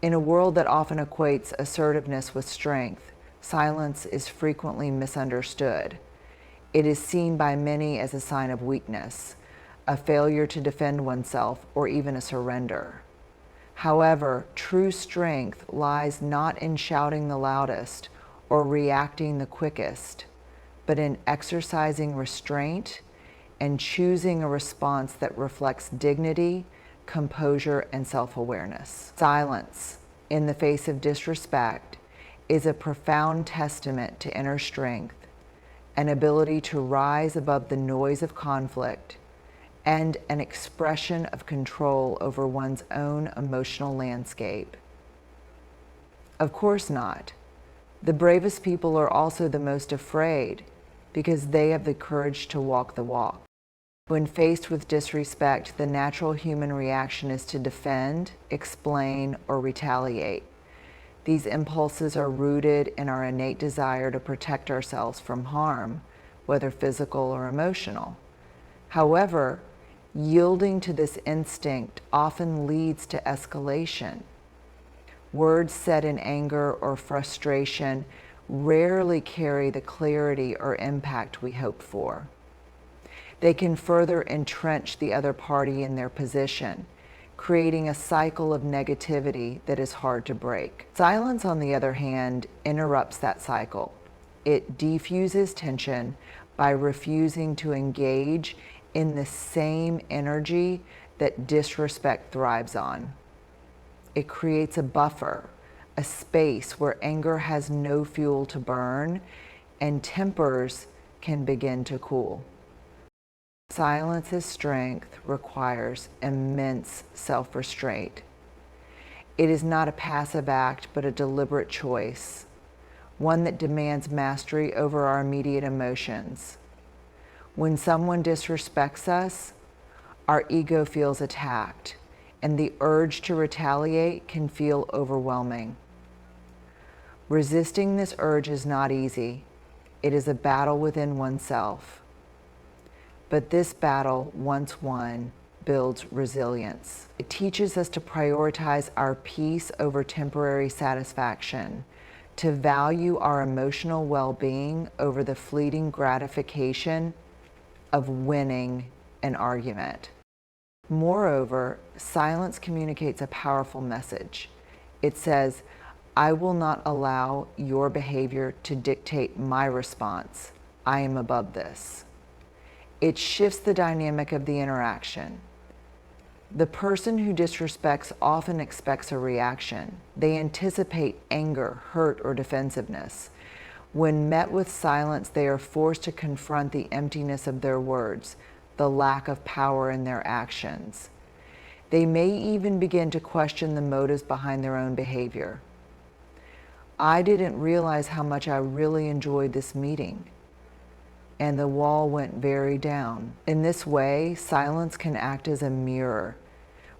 In a world that often equates assertiveness with strength, silence is frequently misunderstood. It is seen by many as a sign of weakness, a failure to defend oneself, or even a surrender. However, true strength lies not in shouting the loudest or reacting the quickest, but in exercising restraint and choosing a response that reflects dignity, composure, and self-awareness. Silence, in the face of disrespect, is a profound testament to inner strength, an ability to rise above the noise of conflict, and an expression of control over one's own emotional landscape. Of course not. The bravest people are also the most afraid because they have the courage to walk the walk. When faced with disrespect, the natural human reaction is to defend, explain, or retaliate. These impulses are rooted in our innate desire to protect ourselves from harm, whether physical or emotional. However, yielding to this instinct often leads to escalation. Words said in anger or frustration rarely carry the clarity or impact we hope for. They can further entrench the other party in their position, creating a cycle of negativity that is hard to break. Silence, on the other hand, interrupts that cycle. It defuses tension by refusing to engage in the same energy that disrespect thrives on. It creates a buffer, a space where anger has no fuel to burn and tempers can begin to cool. Silence's strength requires immense self-restraint. It is not a passive act, but a deliberate choice, one that demands mastery over our immediate emotions. When someone disrespects us, our ego feels attacked, and the urge to retaliate can feel overwhelming. Resisting this urge is not easy. It is a battle within oneself. But this battle, once won, builds resilience. It teaches us to prioritize our peace over temporary satisfaction, to value our emotional well-being over the fleeting gratification of winning an argument. Moreover, silence communicates a powerful message. It says, I will not allow your behavior to dictate my response. I am above this. It shifts the dynamic of the interaction. The person who disrespects often expects a reaction. They anticipate anger, hurt, or defensiveness. When met with silence, they are forced to confront the emptiness of their words, the lack of power in their actions. They may even begin to question the motives behind their own behavior. I didn't realize how much I really enjoyed this meeting, and the wall went very down. In this way, silence can act as a mirror,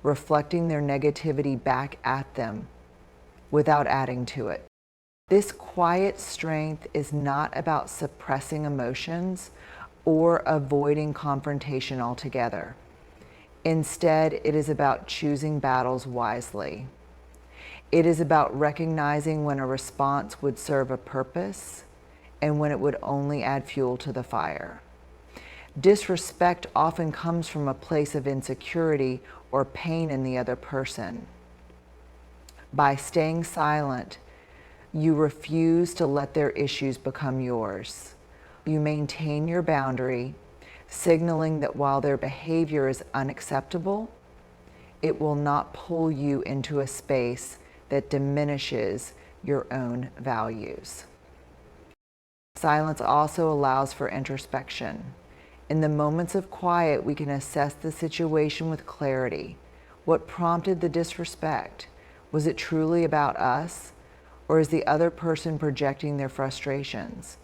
reflecting their negativity back at them without adding to it. This quiet strength is not about suppressing emotions or avoiding confrontation altogether. Instead, it is about choosing battles wisely. It is about recognizing when a response would serve a purpose and when it would only add fuel to the fire. Disrespect often comes from a place of insecurity or pain in the other person. By staying silent, you refuse to let their issues become yours. You maintain your boundary, signaling that while their behavior is unacceptable, it will not pull you into a space that diminishes your own values. Silence also allows for introspection. In the moments of quiet, we can assess the situation with clarity. What prompted the disrespect? Was it truly about us, or is the other person projecting their frustrations?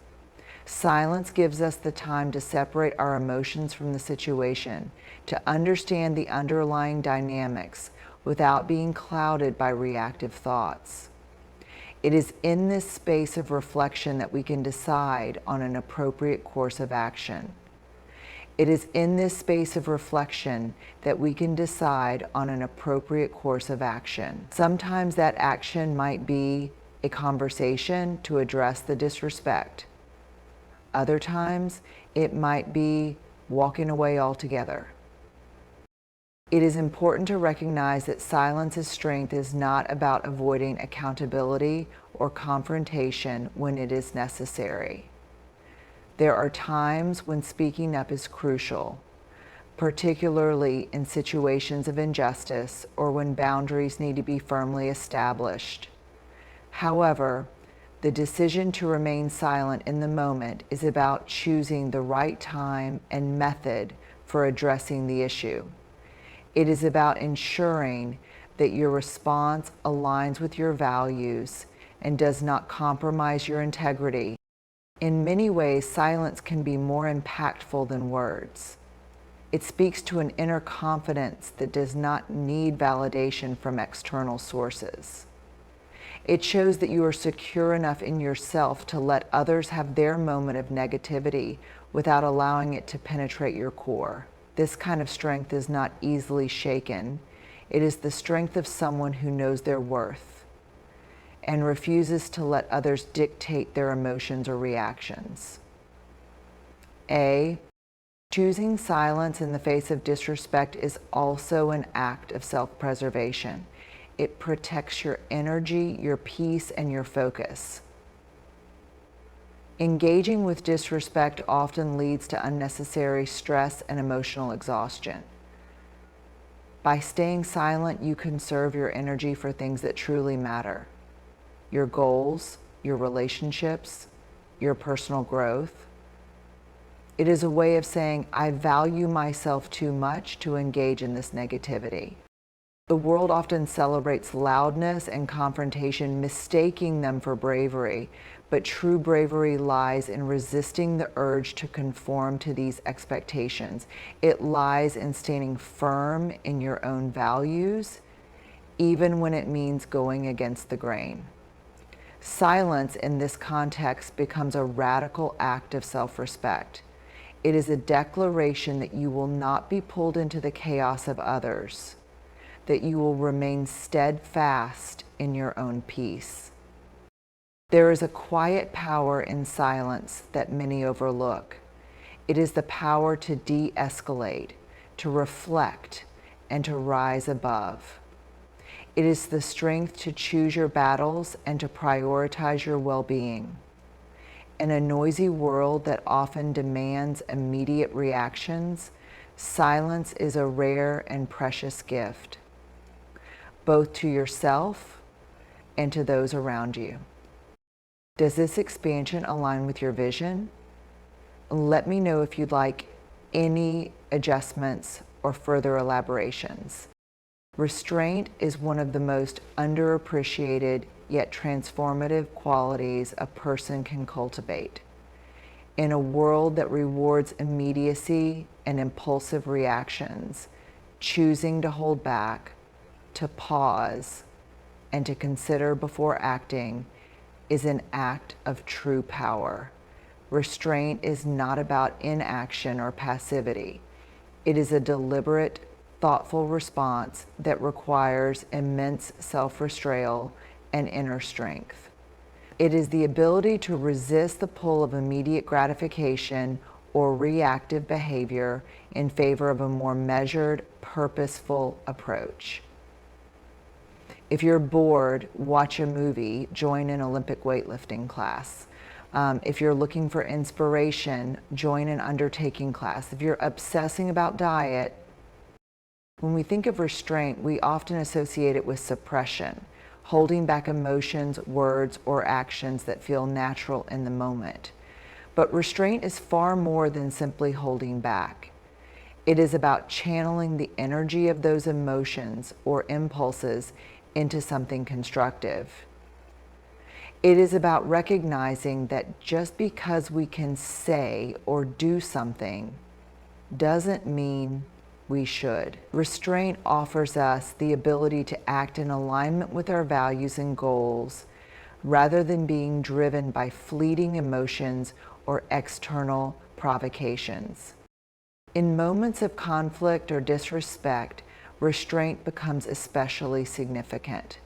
Silence gives us the time to separate our emotions from the situation, to understand the underlying dynamics without being clouded by reactive thoughts. It is in this space of reflection that we can decide on an appropriate course of action. It is in this space of reflection that we can decide on an appropriate course of action. Sometimes that action might be a conversation to address the disrespect. Other times, it might be walking away altogether. It is important to recognize that silence as strength is not about avoiding accountability or confrontation when it is necessary. There are times when speaking up is crucial, particularly in situations of injustice or when boundaries need to be firmly established. However, the decision to remain silent in the moment is about choosing the right time and method for addressing the issue. It is about ensuring that your response aligns with your values and does not compromise your integrity. In many ways, silence can be more impactful than words. It speaks to an inner confidence that does not need validation from external sources. It shows that you are secure enough in yourself to let others have their moment of negativity without allowing it to penetrate your core. This kind of strength is not easily shaken. It is the strength of someone who knows their worth and refuses to let others dictate their emotions or reactions. A, choosing silence in the face of disrespect is also an act of self-preservation. It protects your energy, your peace, and your focus. Engaging with disrespect often leads to unnecessary stress and emotional exhaustion. By staying silent, you conserve your energy for things that truly matter: your goals, your relationships, your personal growth. It is a way of saying, I value myself too much to engage in this negativity. The world often celebrates loudness and confrontation, mistaking them for bravery, but true bravery lies in resisting the urge to conform to these expectations. It lies in standing firm in your own values, even when it means going against the grain. Silence in this context becomes a radical act of self-respect. It is a declaration that you will not be pulled into the chaos of others, that you will remain steadfast in your own peace. There is a quiet power in silence that many overlook. It is the power to de-escalate, to reflect, and to rise above. It is the strength to choose your battles and to prioritize your well-being. In a noisy world that often demands immediate reactions, silence is a rare and precious gift, both to yourself and to those around you. Does this expansion align with your vision? Let me know if you'd like any adjustments or further elaborations. Restraint is one of the most underappreciated yet transformative qualities a person can cultivate. In a world that rewards immediacy and impulsive reactions, choosing to hold back, to pause, and to consider before acting is an act of true power. Restraint is not about inaction or passivity. It is a deliberate, thoughtful response that requires immense self-restraint and inner strength. It is the ability to resist the pull of immediate gratification or reactive behavior in favor of a more measured, purposeful approach. If you're bored, watch a movie, join an Olympic weightlifting class. If you're looking for inspiration, join an undertaking class. If you're obsessing about diet, when we think of restraint, we often associate it with suppression, holding back emotions, words, or actions that feel natural in the moment. But restraint is far more than simply holding back. It is about channeling the energy of those emotions or impulses into something constructive. It is about recognizing that just because we can say or do something doesn't mean we should. Restraint offers us the ability to act in alignment with our values and goals rather than being driven by fleeting emotions or external provocations. In moments of conflict or disrespect, restraint becomes especially significant.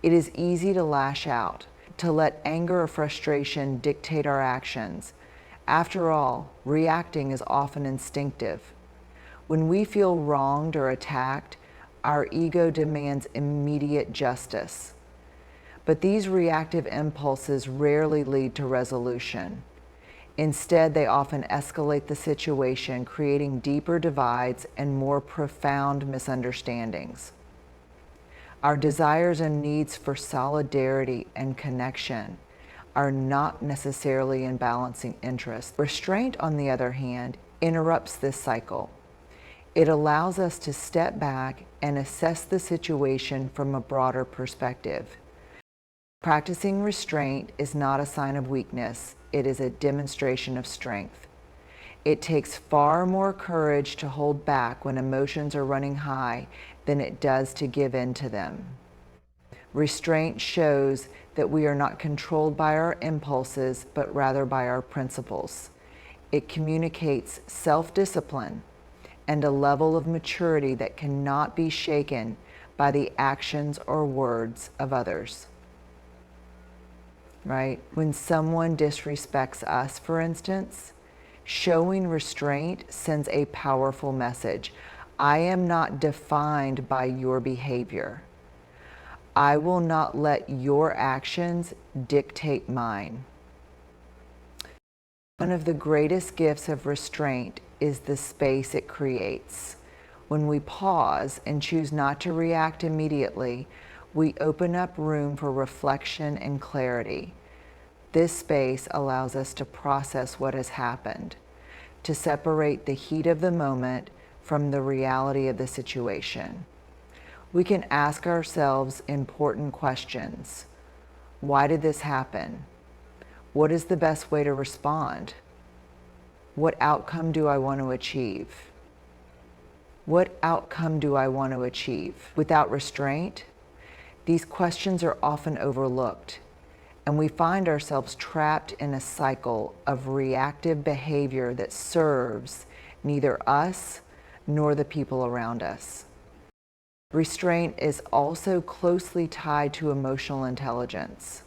It is easy to lash out, to let anger or frustration dictate our actions. After all, reacting is often instinctive. When we feel wronged or attacked, our ego demands immediate justice. But these reactive impulses rarely lead to resolution. Instead, they often escalate the situation, creating deeper divides and more profound misunderstandings. Our desires and needs for solidarity and connection are not necessarily in balancing interests. Restraint, on the other hand, interrupts this cycle. It allows us to step back and assess the situation from a broader perspective. Practicing restraint is not a sign of weakness, it is a demonstration of strength. It takes far more courage to hold back when emotions are running high than it does to give in to them. Restraint shows that we are not controlled by our impulses, but rather by our principles. It communicates self-discipline and a level of maturity that cannot be shaken by the actions or words of others. Right? When someone disrespects us, for instance, showing restraint sends a powerful message. I am not defined by your behavior. I will not let your actions dictate mine. One of the greatest gifts of restraint is the space it creates. When we pause and choose not to react immediately, we open up room for reflection and clarity. This space allows us to process what has happened, to separate the heat of the moment from the reality of the situation. We can ask ourselves important questions. Why did this happen? What is the best way to respond? What outcome do I want to achieve? What outcome do I want to achieve? Without restraint, these questions are often overlooked, and we find ourselves trapped in a cycle of reactive behavior that serves neither us nor the people around us. Restraint is also closely tied to emotional intelligence.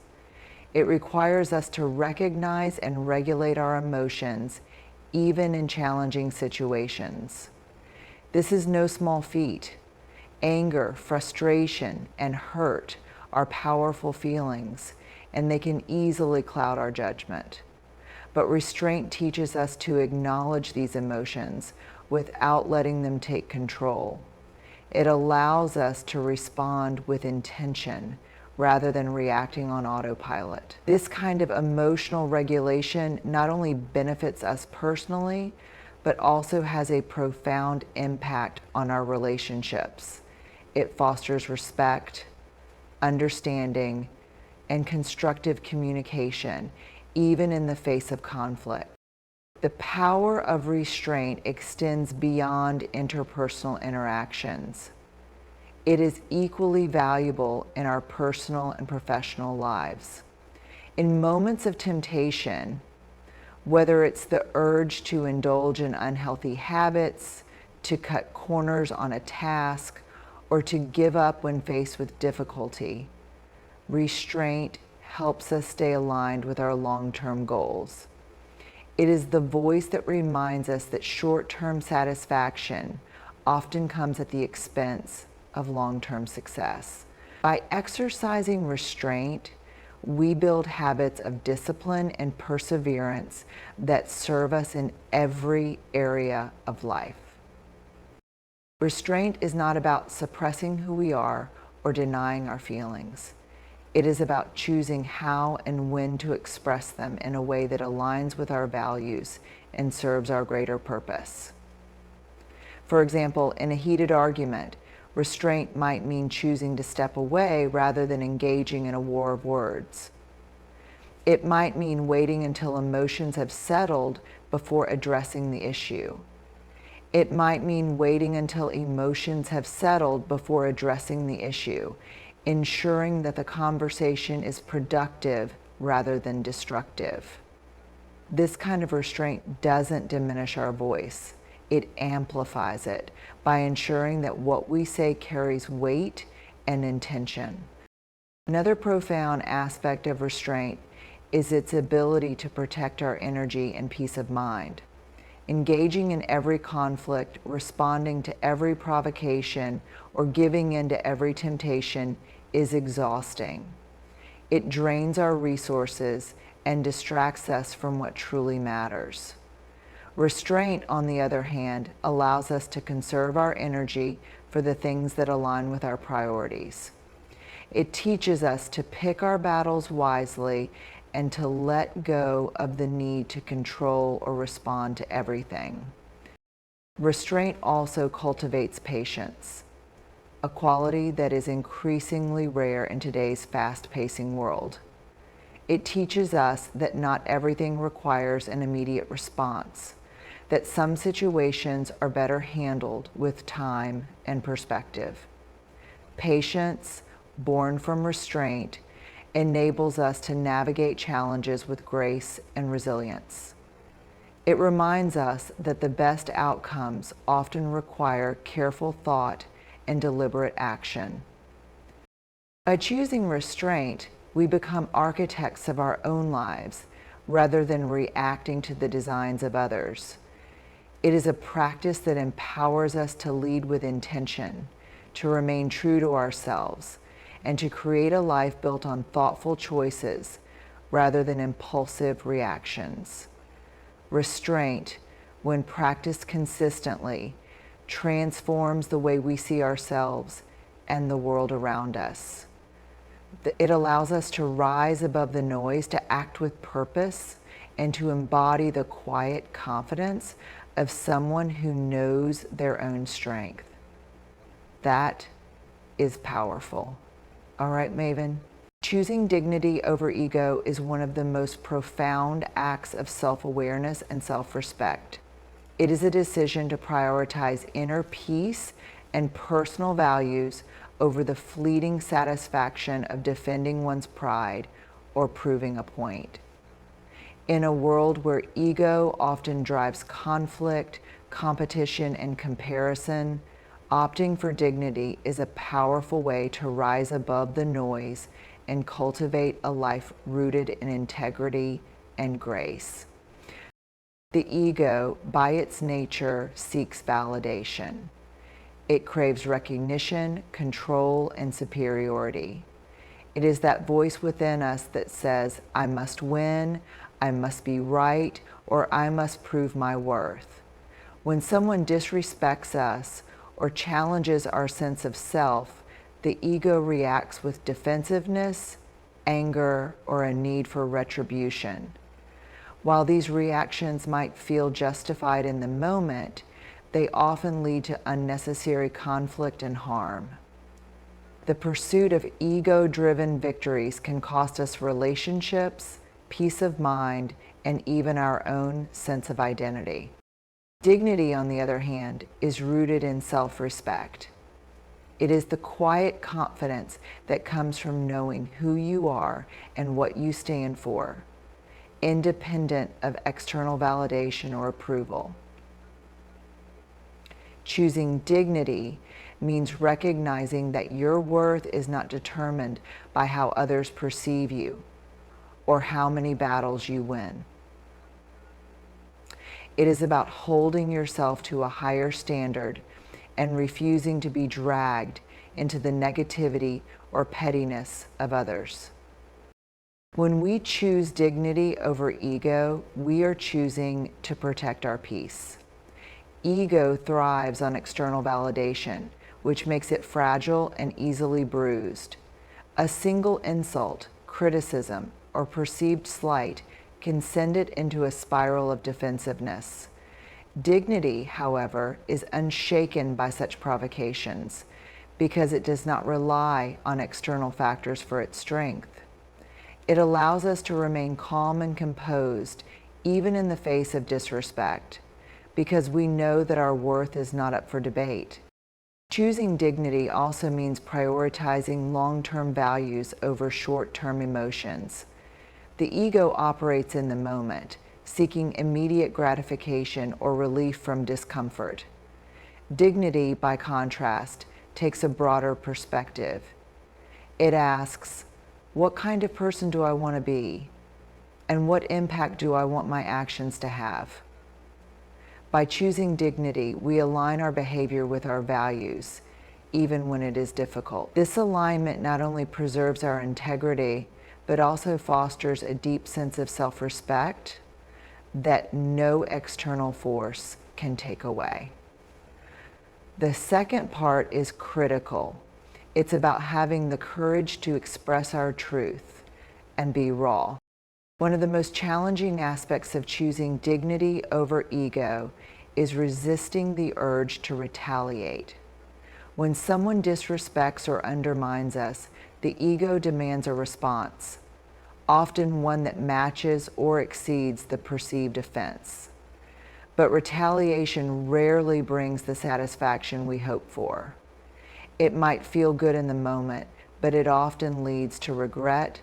It requires us to recognize and regulate our emotions, even in challenging situations. This is no small feat. Anger, frustration, and hurt are powerful feelings, and they can easily cloud our judgment. But restraint teaches us to acknowledge these emotions without letting them take control. It allows us to respond with intention rather than reacting on autopilot. This kind of emotional regulation not only benefits us personally, but also has a profound impact on our relationships. It fosters respect, understanding, and constructive communication, even in the face of conflict. The power of restraint extends beyond interpersonal interactions. It is equally valuable in our personal and professional lives. In moments of temptation, whether it's the urge to indulge in unhealthy habits, to cut corners on a task, or to give up when faced with difficulty, restraint helps us stay aligned with our long-term goals. It is the voice that reminds us that short-term satisfaction often comes at the expense of long-term success. By exercising restraint, we build habits of discipline and perseverance that serve us in every area of life. Restraint is not about suppressing who we are or denying our feelings. It is about choosing how and when to express them in a way that aligns with our values and serves our greater purpose. For example, in a heated argument, restraint might mean choosing to step away rather than engaging in a war of words. It might mean waiting until emotions have settled before addressing the issue. It might mean waiting until emotions have settled before addressing the issue, ensuring that the conversation is productive rather than destructive. This kind of restraint doesn't diminish our voice. It amplifies it by ensuring that what we say carries weight and intention. Another profound aspect of restraint is its ability to protect our energy and peace of mind. Engaging in every conflict, responding to every provocation, or giving in to every temptation is exhausting. It drains our resources and distracts us from what truly matters. Restraint, on the other hand, allows us to conserve our energy for the things that align with our priorities. It teaches us to pick our battles wisely and to let go of the need to control or respond to everything. Restraint also cultivates patience, a quality that is increasingly rare in today's fast-pacing world. It teaches us that not everything requires an immediate response, that some situations are better handled with time and perspective. Patience, born from restraint, enables us to navigate challenges with grace and resilience. It reminds us that the best outcomes often require careful thought and deliberate action. By choosing restraint, we become architects of our own lives rather than reacting to the designs of others. It is a practice that empowers us to lead with intention, to remain true to ourselves, and to create a life built on thoughtful choices rather than impulsive reactions. Restraint, when practiced consistently, transforms the way we see ourselves and the world around us. It allows us to rise above the noise, to act with purpose, and to embody the quiet confidence of someone who knows their own strength. That is powerful. All right, Maven. Choosing dignity over ego is one of the most profound acts of self-awareness and self-respect. It is a decision to prioritize inner peace and personal values over the fleeting satisfaction of defending one's pride or proving a point. In a world where ego often drives conflict, competition, and comparison, opting for dignity is a powerful way to rise above the noise and cultivate a life rooted in integrity and grace. The ego, by its nature, seeks validation. It craves recognition, control, and superiority. It is that voice within us that says, I must win, I must be right, or I must prove my worth. When someone disrespects us or challenges our sense of self, the ego reacts with defensiveness, anger, or a need for retribution. While these reactions might feel justified in the moment, they often lead to unnecessary conflict and harm. The pursuit of ego-driven victories can cost us relationships, peace of mind, and even our own sense of identity. Dignity, on the other hand, is rooted in self-respect. It is the quiet confidence that comes from knowing who you are and what you stand for, independent of external validation or approval. Choosing dignity means recognizing that your worth is not determined by how others perceive you or how many battles you win. It is about holding yourself to a higher standard and refusing to be dragged into the negativity or pettiness of others. When we choose dignity over ego, we are choosing to protect our peace. Ego thrives on external validation, which makes it fragile and easily bruised. A single insult, criticism, or perceived slight can send it into a spiral of defensiveness. Dignity, however, is unshaken by such provocations because it does not rely on external factors for its strength. It allows us to remain calm and composed even in the face of disrespect, because we know that our worth is not up for debate. Choosing dignity also means prioritizing long-term values over short-term emotions. The ego operates in the moment, seeking immediate gratification or relief from discomfort. Dignity, by contrast, takes a broader perspective. It asks, what kind of person do I want to be? And what impact do I want my actions to have? By choosing dignity, we align our behavior with our values, even when it is difficult. This alignment not only preserves our integrity, but also fosters a deep sense of self-respect that no external force can take away. The second part is critical. It's about having the courage to express our truth and be raw. One of the most challenging aspects of choosing dignity over ego is resisting the urge to retaliate. When someone disrespects or undermines us, the ego demands a response, often one that matches or exceeds the perceived offense. But retaliation rarely brings the satisfaction we hope for. It might feel good in the moment, but it often leads to regret,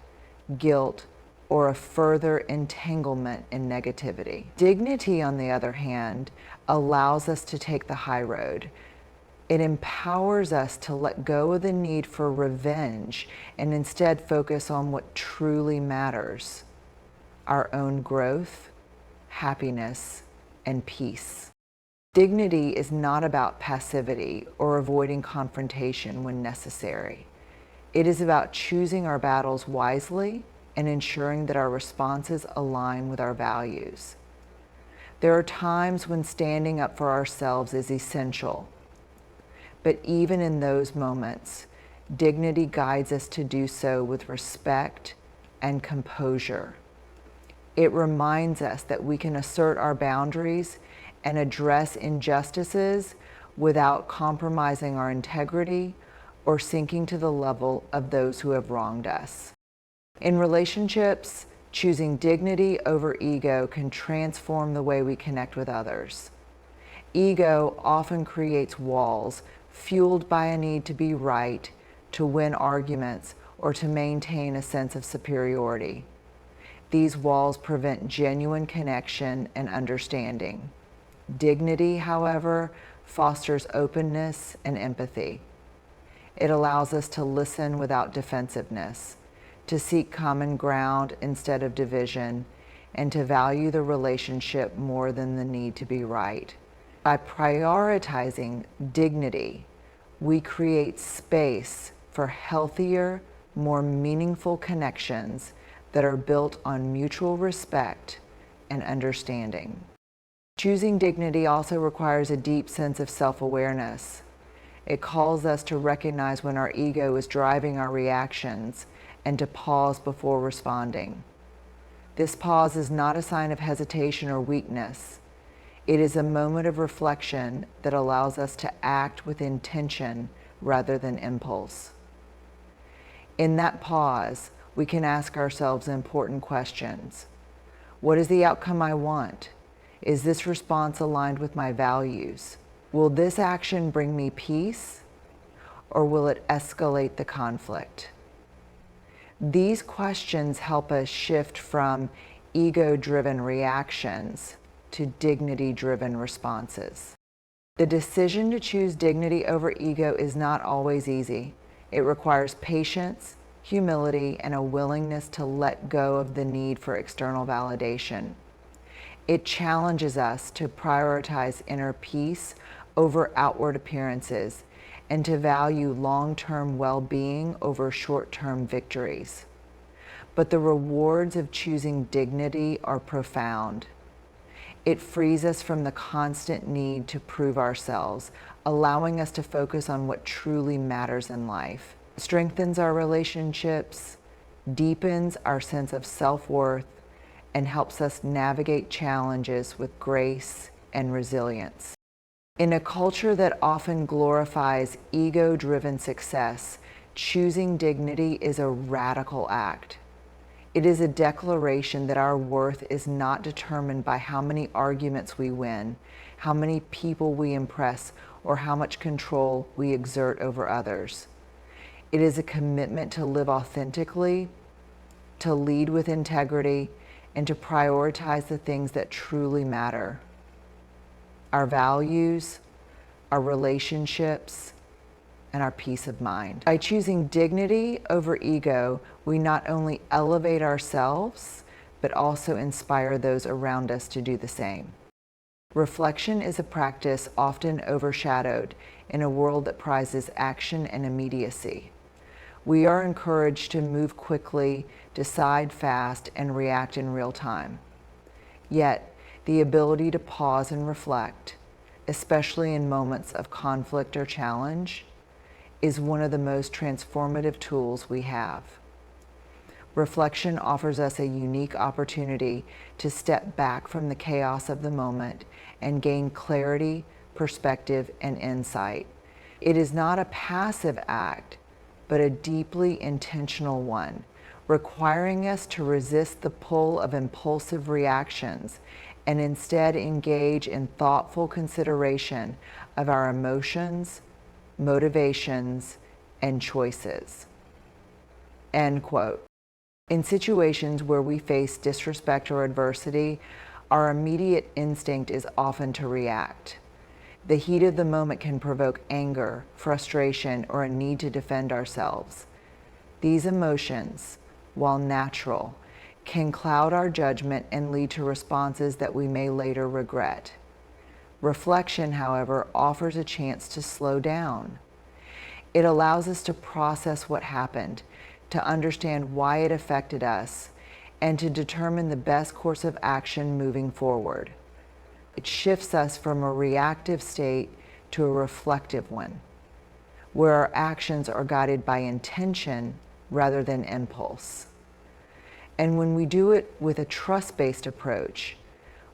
guilt, or a further entanglement in negativity. Dignity, on the other hand, allows us to take the high road. It empowers us to let go of the need for revenge and instead focus on what truly matters: our own growth, happiness, and peace. Dignity is not about passivity or avoiding confrontation when necessary. It is about choosing our battles wisely and ensuring that our responses align with our values. There are times when standing up for ourselves is essential, but even in those moments, dignity guides us to do so with respect and composure. It reminds us that we can assert our boundaries and address injustices without compromising our integrity or sinking to the level of those who have wronged us. In relationships, choosing dignity over ego can transform the way we connect with others. Ego often creates walls fueled by a need to be right, to win arguments, or to maintain a sense of superiority. These walls prevent genuine connection and understanding. Dignity, however, fosters openness and empathy. It allows us to listen without defensiveness, to seek common ground instead of division, and to value the relationship more than the need to be right. By prioritizing dignity, we create space for healthier, more meaningful connections that are built on mutual respect and understanding. Choosing dignity also requires a deep sense of self-awareness. It calls us to recognize when our ego is driving our reactions and to pause before responding. This pause is not a sign of hesitation or weakness. It is a moment of reflection that allows us to act with intention rather than impulse. In that pause, we can ask ourselves important questions. What is the outcome I want? Is this response aligned with my values? Will this action bring me peace, or will it escalate the conflict? These questions help us shift from ego-driven reactions to dignity-driven responses. The decision to choose dignity over ego is not always easy. It requires patience, humility, and a willingness to let go of the need for external validation. It challenges us to prioritize inner peace over outward appearances and to value long-term well-being over short-term victories. But the rewards of choosing dignity are profound. It frees us from the constant need to prove ourselves, allowing us to focus on what truly matters in life. It strengthens our relationships, deepens our sense of self-worth, and helps us navigate challenges with grace and resilience. In a culture that often glorifies ego-driven success, choosing dignity is a radical act. It is a declaration that our worth is not determined by how many arguments we win, how many people we impress, or how much control we exert over others. It is a commitment to live authentically, to lead with integrity, and to prioritize the things that truly matter: our values, our relationships, and our peace of mind. By choosing dignity over ego, we not only elevate ourselves, but also inspire those around us to do the same. Reflection is a practice often overshadowed in a world that prizes action and immediacy. We are encouraged to move quickly, decide fast, and react in real time. Yet, the ability to pause and reflect, especially in moments of conflict or challenge, is one of the most transformative tools we have. Reflection offers us a unique opportunity to step back from the chaos of the moment and gain clarity, perspective, and insight. It is not a passive act, but a deeply intentional one, requiring us to resist the pull of impulsive reactions and instead engage in thoughtful consideration of our emotions, motivations, and choices. End quote. In situations where we face disrespect or adversity, our immediate instinct is often to react. The heat of the moment can provoke anger, frustration, or a need to defend ourselves. These emotions, while natural, can cloud our judgment and lead to responses that we may later regret. Reflection, however, offers a chance to slow down. It allows us to process what happened, to understand why it affected us, and to determine the best course of action moving forward. It shifts us from a reactive state to a reflective one, where our actions are guided by intention rather than impulse. And when we do it with a trust-based approach,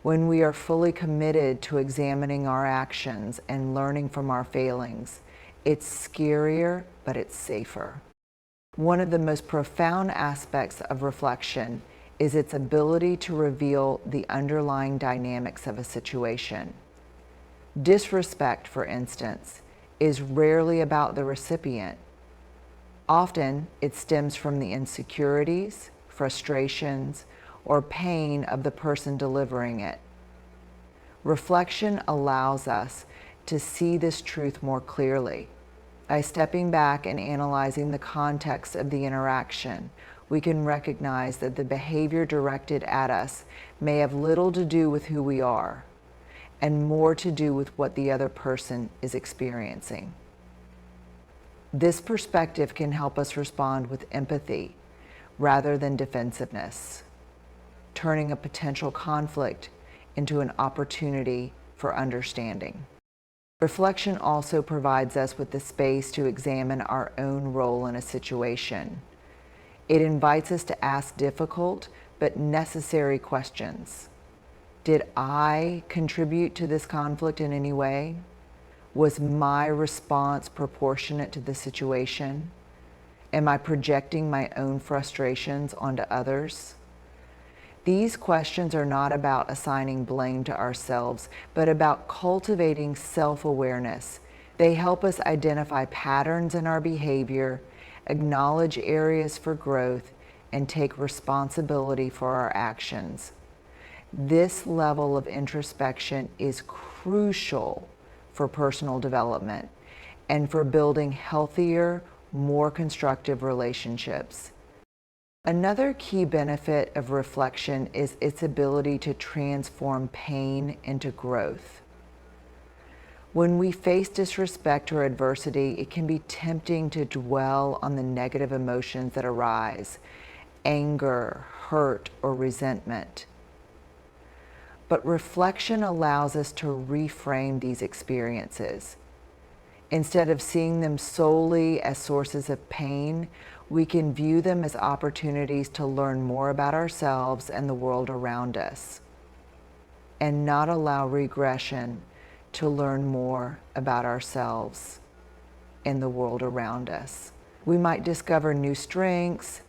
when we are fully committed to examining our actions and learning from our failings, it's scarier, but it's safer. One of the most profound aspects of reflection is its ability to reveal the underlying dynamics of a situation. Disrespect, for instance, is rarely about the recipient. Often, it stems from the insecurities, frustrations, or pain of the person delivering it. Reflection allows us to see this truth more clearly. By stepping back and analyzing the context of the interaction, we can recognize that the behavior directed at us may have little to do with who we are, and more to do with what the other person is experiencing. This perspective can help us respond with empathy rather than defensiveness, turning a potential conflict into an opportunity for understanding. Reflection also provides us with the space to examine our own role in a situation. It invites us to ask difficult but necessary questions. Did I contribute to this conflict in any way? Was my response proportionate to the situation? Am I projecting my own frustrations onto others? These questions are not about assigning blame to ourselves, but about cultivating self-awareness. They help us identify patterns in our behavior, acknowledge areas for growth, and take responsibility for our actions. This level of introspection is crucial for personal development and for building healthier, more constructive relationships. Another key benefit of reflection is its ability to transform pain into growth. When we face disrespect or adversity, it can be tempting to dwell on the negative emotions that arise: anger, hurt, or resentment. But reflection allows us to reframe these experiences. Instead of seeing them solely as sources of pain, we can view them as opportunities to learn more about ourselves and the world around us, and not allow regression to learn more about ourselves and the world around us. We might discover new strengths,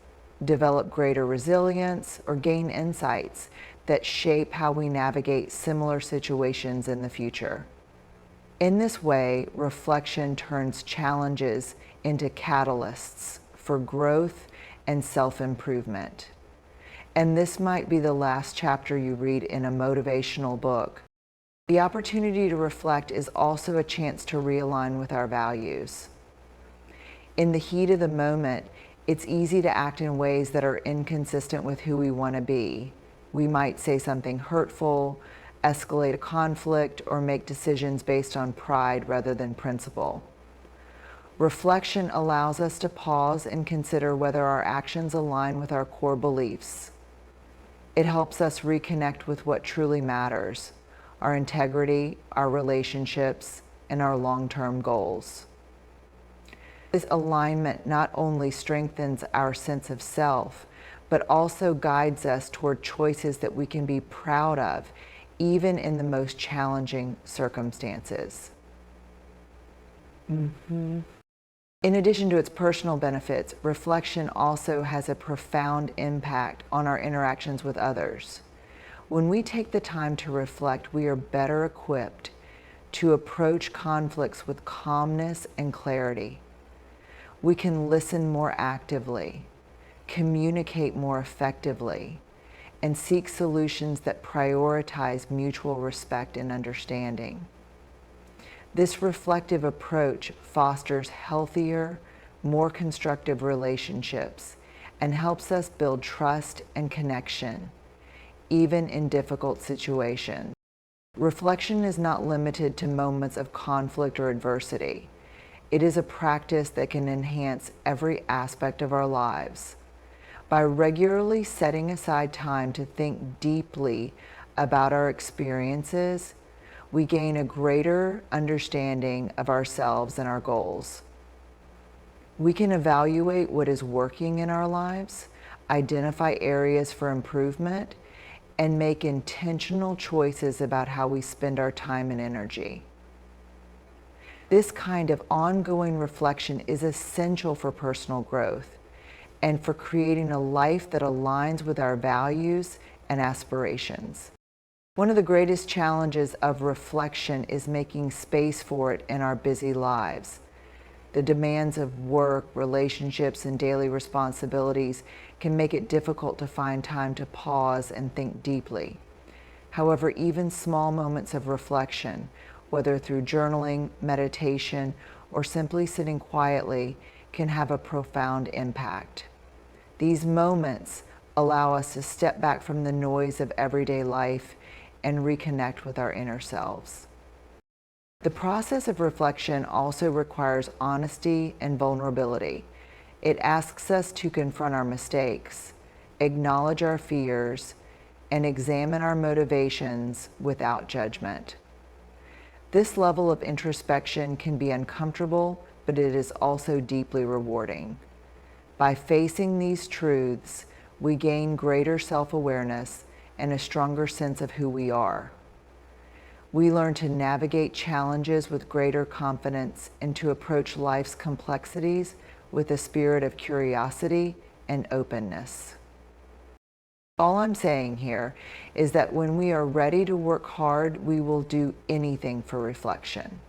develop greater resilience, or gain insights that shape how we navigate similar situations in the future. In this way, reflection turns challenges into catalysts for growth and self-improvement. And this might be the last chapter you read in a motivational book. The opportunity to reflect is also a chance to realign with our values. In the heat of the moment, it's easy to act in ways that are inconsistent with who we want to be. We might say something hurtful, escalate a conflict, or make decisions based on pride rather than principle. Reflection allows us to pause and consider whether our actions align with our core beliefs. It helps us reconnect with what truly matters, our integrity, our relationships, and our long-term goals. This alignment not only strengthens our sense of self, but also guides us toward choices that we can be proud of, even in the most challenging circumstances. In addition to its personal benefits, reflection also has a profound impact on our interactions with others. When we take the time to reflect, we are better equipped to approach conflicts with calmness and clarity. We can listen more actively, communicate more effectively, and seek solutions that prioritize mutual respect and understanding. This reflective approach fosters healthier, more constructive relationships and helps us build trust and connection, even in difficult situations. Reflection is not limited to moments of conflict or adversity. It is a practice that can enhance every aspect of our lives. By regularly setting aside time to think deeply about our experiences, we gain a greater understanding of ourselves and our goals. We can evaluate what is working in our lives, identify areas for improvement, and make intentional choices about how we spend our time and energy. This kind of ongoing reflection is essential for personal growth and for creating a life that aligns with our values and aspirations. One of the greatest challenges of reflection is making space for it in our busy lives. The demands of work, relationships, and daily responsibilities can make it difficult to find time to pause and think deeply. However, even small moments of reflection, whether through journaling, meditation, or simply sitting quietly, can have a profound impact. These moments allow us to step back from the noise of everyday life and reconnect with our inner selves. The process of reflection also requires honesty and vulnerability. It asks us to confront our mistakes, acknowledge our fears, and examine our motivations without judgment. This level of introspection can be uncomfortable, but it is also deeply rewarding. By facing these truths, we gain greater self-awareness and a stronger sense of who we are. We learn to navigate challenges with greater confidence and to approach life's complexities with a spirit of curiosity and openness. All I'm saying here is that when we are ready to work hard, we will do anything for reflection.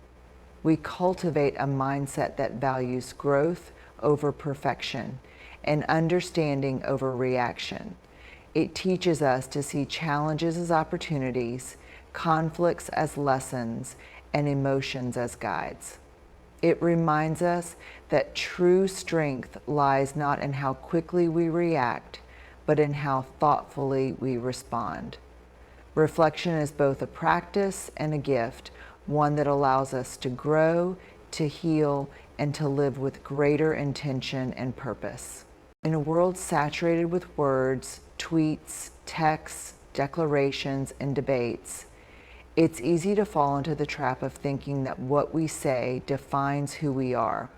We cultivate a mindset that values growth over perfection and understanding over reaction. It teaches us to see challenges as opportunities, conflicts as lessons, and emotions as guides. It reminds us that true strength lies not in how quickly we react, but in how thoughtfully we respond. Reflection is both a practice and a gift, one that allows us to grow, to heal, and to live with greater intention and purpose. In a world saturated with words, tweets, texts, declarations, and debates, it's easy to fall into the trap of thinking that what we say defines who we are.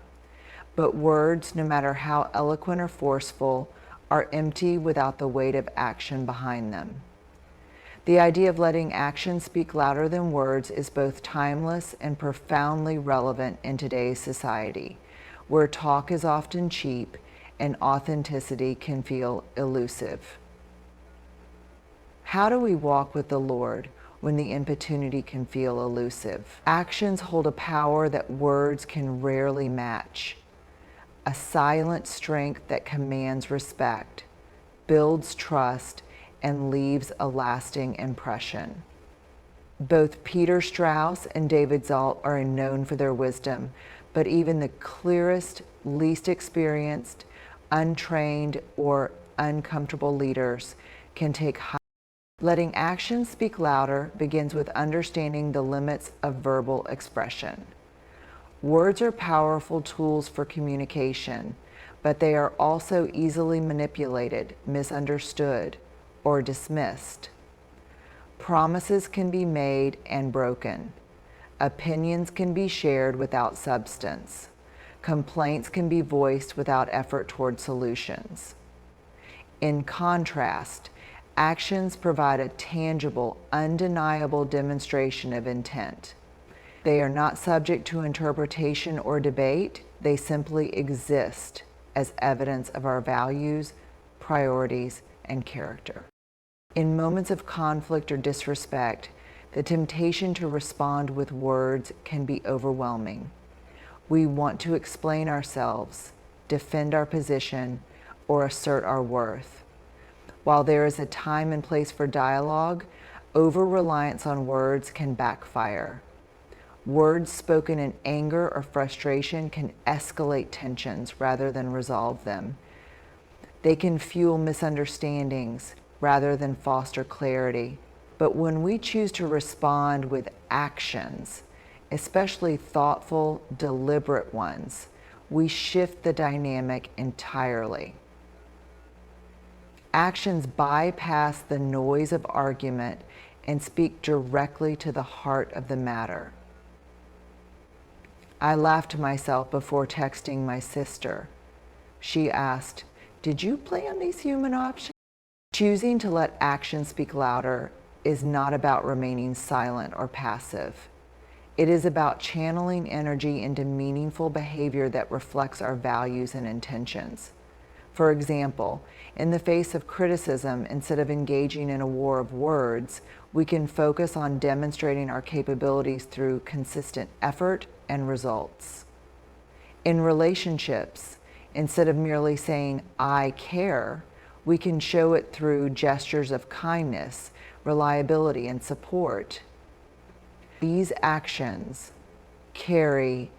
But words, no matter how eloquent or forceful, are empty without the weight of action behind them. The idea of letting action speak louder than words is both timeless and profoundly relevant in today's society, where talk is often cheap and authenticity can feel elusive. How do we walk with the Lord when the importunity can feel elusive? Actions hold a power that words can rarely match. A silent strength that commands respect, builds trust, and leaves a lasting impression. Both Peter Strauss and David Zalt are known for their wisdom, but even the clearest, least experienced, untrained, or uncomfortable leaders can take high. Letting actions speak louder begins with understanding the limits of verbal expression. Words are powerful tools for communication, but they are also easily manipulated, misunderstood, or dismissed. Promises can be made and broken. Opinions can be shared without substance. Complaints can be voiced without effort toward solutions. In contrast, actions provide a tangible, undeniable demonstration of intent. They are not subject to interpretation or debate. They simply exist as evidence of our values, priorities, and character. In moments of conflict or disrespect, the temptation to respond with words can be overwhelming. We want to explain ourselves, defend our position, or assert our worth. While there is a time and place for dialogue, over-reliance on words can backfire. Words spoken in anger or frustration can escalate tensions rather than resolve them. They can fuel misunderstandings rather than foster clarity. But when we choose to respond with actions, especially thoughtful, deliberate ones, we shift the dynamic entirely. Actions bypass the noise of argument and speak directly to the heart of the matter. I laughed to myself before texting my sister. She asked, "Did you plan these human options?" Choosing to let actions speak louder is not about remaining silent or passive. It is about channeling energy into meaningful behavior that reflects our values and intentions. For example, in the face of criticism, instead of engaging in a war of words, we can focus on demonstrating our capabilities through consistent effort and results. In relationships, instead of merely saying, "I care," we can show it through gestures of kindness, reliability, and support. These actions carry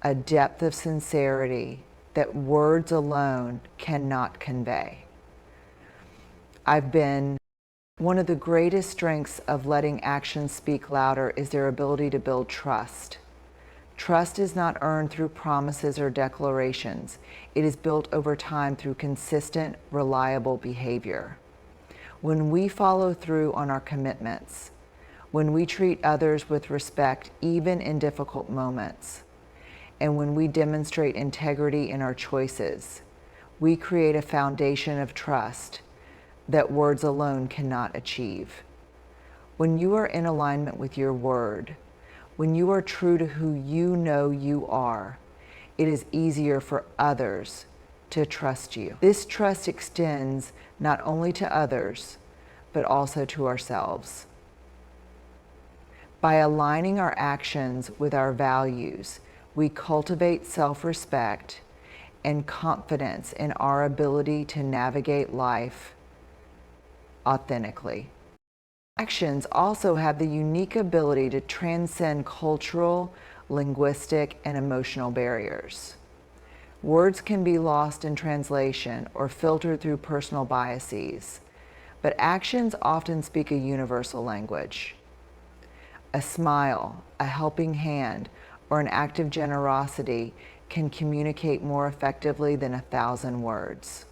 a depth of sincerity that words alone cannot convey. One of the greatest strengths of letting actions speak louder is their ability to build trust. Trust is not earned through promises or declarations. It is built over time through consistent, reliable behavior. When we follow through on our commitments, when we treat others with respect even in difficult moments, and when we demonstrate integrity in our choices, we create a foundation of trust that words alone cannot achieve. When you are in alignment with your word, when you are true to who you know you are, it is easier for others to trust you. This trust extends not only to others, but also to ourselves. By aligning our actions with our values, we cultivate self-respect and confidence in our ability to navigate life authentically. Actions also have the unique ability to transcend cultural, linguistic, and emotional barriers. Words can be lost in translation or filtered through personal biases, but actions often speak a universal language. A smile, a helping hand, or an act of generosity can communicate more effectively than 1,000 words.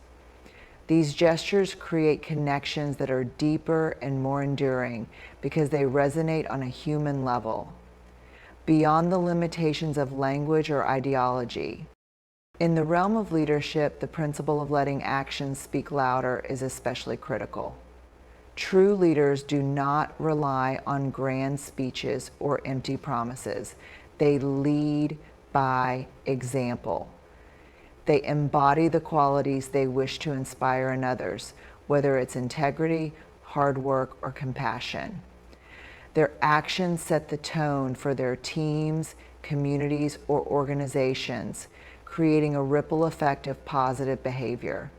These gestures create connections that are deeper and more enduring because they resonate on a human level, beyond the limitations of language or ideology. In the realm of leadership, the principle of letting actions speak louder is especially critical. True leaders do not rely on grand speeches or empty promises. They lead by example. They embody the qualities they wish to inspire in others, whether it's integrity, hard work, or compassion. Their actions set the tone for their teams, communities, or organizations, creating a ripple effect of positive behavior.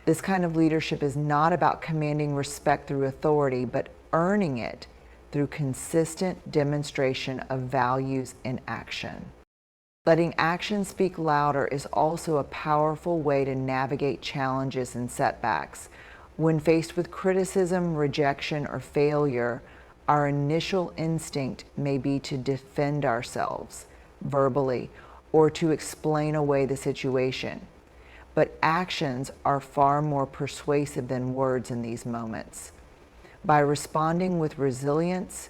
This kind of leadership is not about commanding respect through authority, but earning it through consistent demonstration of values in action. Letting action speak louder is also a powerful way to navigate challenges and setbacks. When faced with criticism, rejection, or failure, our initial instinct may be to defend ourselves verbally or to explain away the situation. But actions are far more persuasive than words in these moments. By responding with resilience,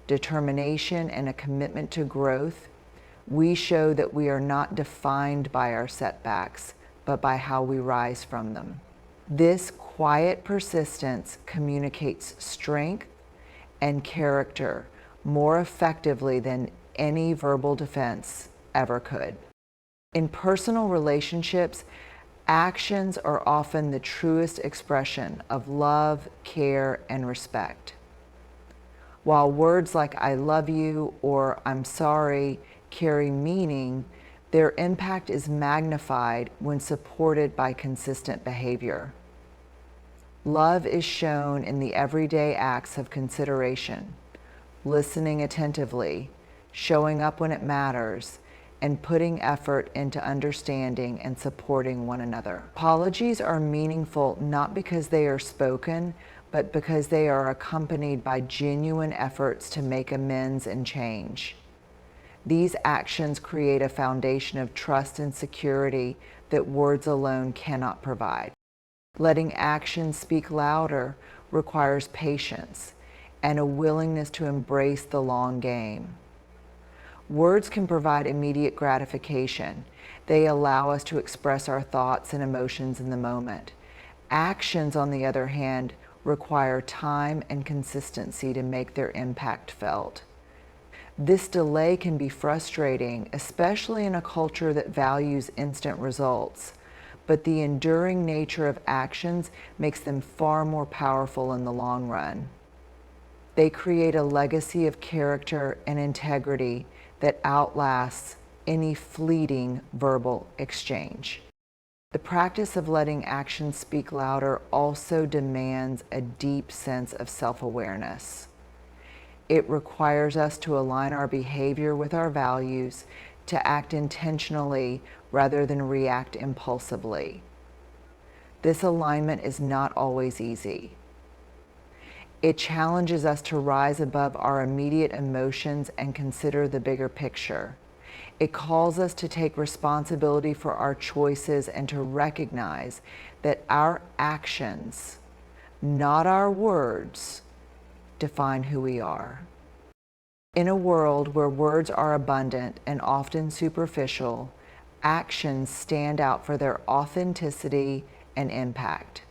determination, and a commitment to growth, we show that we are not defined by our setbacks, but by how we rise from them. This quiet persistence communicates strength and character more effectively than any verbal defense ever could. In personal relationships, actions are often the truest expression of love, care, and respect. While words like "I love you" or "I'm sorry" carry meaning, their impact is magnified when supported by consistent behavior. Love is shown in the everyday acts of consideration, listening attentively, showing up when it matters, and putting effort into understanding and supporting one another. Apologies are meaningful not because they are spoken, but because they are accompanied by genuine efforts to make amends and change. These actions create a foundation of trust and security that words alone cannot provide. Letting actions speak louder requires patience and a willingness to embrace the long game. Words can provide immediate gratification. They allow us to express our thoughts and emotions in the moment. Actions, on the other hand, require time and consistency to make their impact felt. This delay can be frustrating, especially in a culture that values instant results, but the enduring nature of actions makes them far more powerful in the long run. They create a legacy of character and integrity that outlasts any fleeting verbal exchange. The practice of letting actions speak louder also demands a deep sense of self-awareness. It requires us to align our behavior with our values, to act intentionally rather than react impulsively. This alignment is not always easy. It challenges us to rise above our immediate emotions and consider the bigger picture. It calls us to take responsibility for our choices and to recognize that our actions, not our words, define who we are. In a world where words are abundant and often superficial, actions stand out for their authenticity and impact.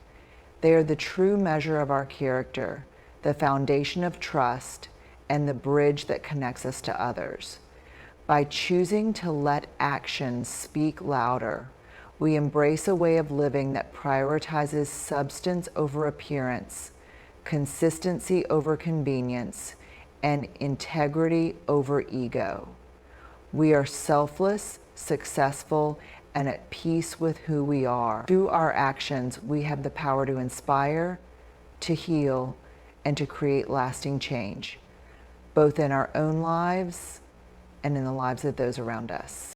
They are the true measure of our character, the foundation of trust, and the bridge that connects us to others. By choosing to let actions speak louder, we embrace a way of living that prioritizes substance over appearance, consistency over convenience, and integrity over ego. We are selfless, successful, and at peace with who we are. Through our actions, we have the power to inspire, to heal, and to create lasting change, both in our own lives and in the lives of those around us.